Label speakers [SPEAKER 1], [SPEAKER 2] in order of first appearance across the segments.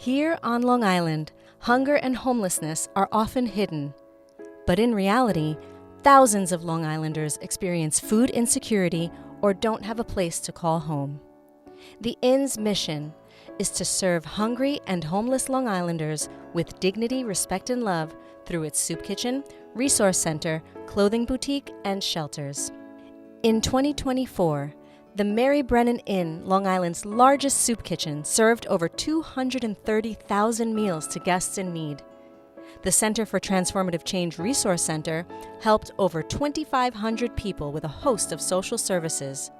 [SPEAKER 1] Here on Long Island, hunger and homelessness are often hidden. But in reality, thousands of Long Islanders experience food insecurity or don't have a place to call home. The Inn's mission is to serve hungry and homeless Long Islanders with dignity, respect, and love through its soup kitchen, resource center, clothing boutique, and shelters. In 2024, the Mary Brennan Inn, Long Island's largest soup kitchen, served over 230,000 meals to guests in need. The Center for Transformative Change Resource Center helped over 2,500 people with a host of social services.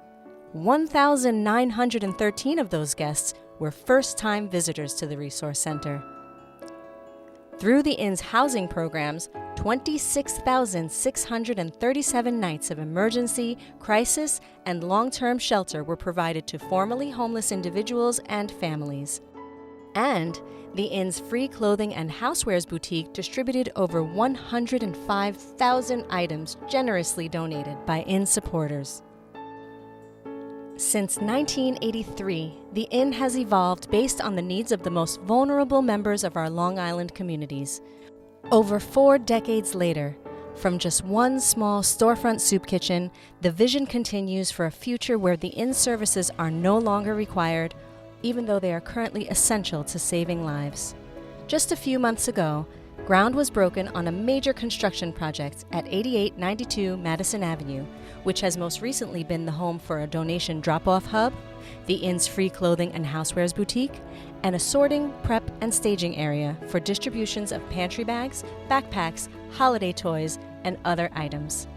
[SPEAKER 1] 1,913 of those guests were first-time visitors to the Resource Center. Through the Inn's housing programs, 26,637 nights of emergency, crisis, and long-term shelter were provided to formerly homeless individuals and families. And the Inn's free clothing and housewares boutique distributed over 105,000 items generously donated by Inn supporters. Since 1983, the Inn has evolved based on the needs of the most vulnerable members of our Long Island communities. Over 4 decades later, from just one small storefront soup kitchen, the vision continues for a future where the Inn services are no longer required, even though they are currently essential to saving lives. Just a few months ago, ground was broken on a major construction project at 8892 Madison Avenue, which has most recently been the home for a donation drop-off hub, the Inn's free clothing and housewares boutique, and a sorting, prep, and staging area for distributions of pantry bags, backpacks, holiday toys, and other items.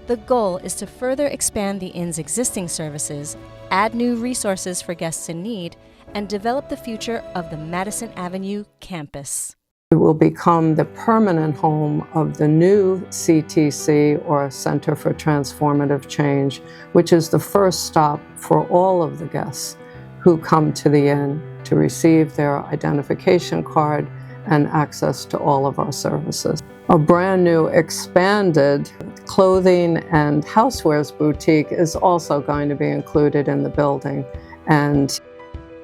[SPEAKER 1] The goal is to further expand the Inn's existing services, add new resources for guests in need, and develop the future of the Madison Avenue campus.
[SPEAKER 2] It will become the permanent home of the new CTC, or Center for Transformative Change, which is the first stop for all of the guests who come to the Inn to receive their identification card and access to all of our services. A brand new expanded clothing and housewares boutique is also going to be included in the building, and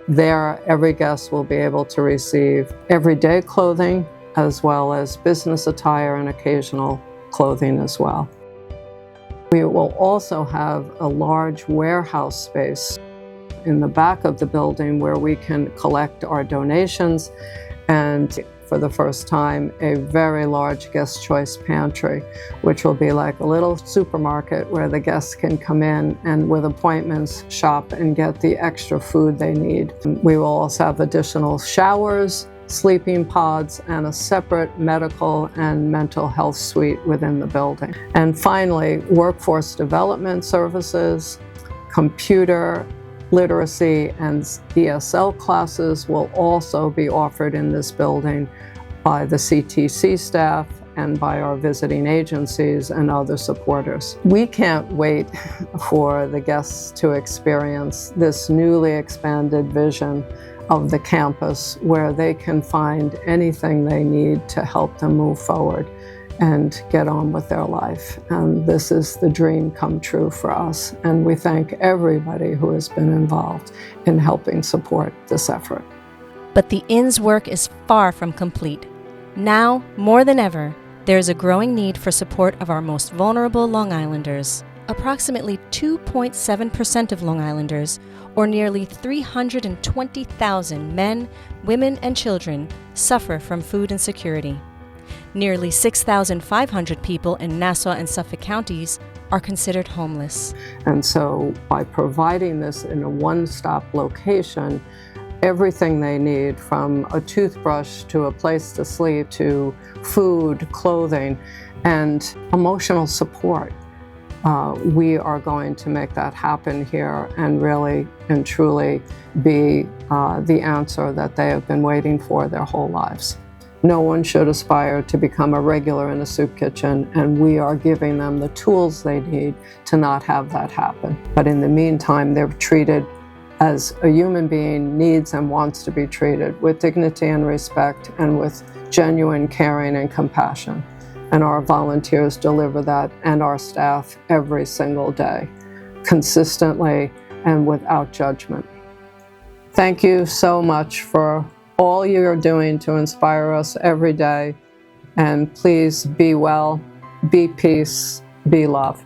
[SPEAKER 2] there, every guest will be able to receive everyday clothing as well as business attire and occasional clothing as well. We will also have a large warehouse space in the back of the building where we can collect our donations, and for the first time, a very large guest choice pantry, which will be like a little supermarket where the guests can come in and with appointments shop and get the extra food they need. We will also have additional showers, sleeping pods, and a separate medical and mental health suite within the building. And finally, workforce development services, computer literacy and ESL classes will also be offered in this building by the CTC staff and by our visiting agencies and other supporters. We can't wait for the guests to experience this newly expanded vision of the campus where they can find anything they need to help them move forward and get on with their life. And this is the dream come true for us. And we thank everybody who has been involved in helping support this effort.
[SPEAKER 1] But the Inn's work is far from complete. Now, more than ever, there is a growing need for support of our most vulnerable Long Islanders. Approximately 2.7% of Long Islanders, or nearly 320,000 men, women, and children, suffer from food insecurity. Nearly 6,500 people in Nassau and Suffolk counties are considered homeless.
[SPEAKER 2] And so by providing this in a one-stop location, everything they need, from a toothbrush to a place to sleep to food, clothing, and emotional support, we are going to make that happen here and really and truly be the answer that they have been waiting for their whole lives. No one should aspire to become a regular in a soup kitchen, and we are giving them the tools they need to not have that happen. But in the meantime, they're treated as a human being needs and wants to be treated, with dignity and respect and with genuine caring and compassion. And our volunteers deliver that, and our staff, every single day, consistently and without judgment. Thank you so much for all you're doing to inspire us every day. And please be well, be peace, be love.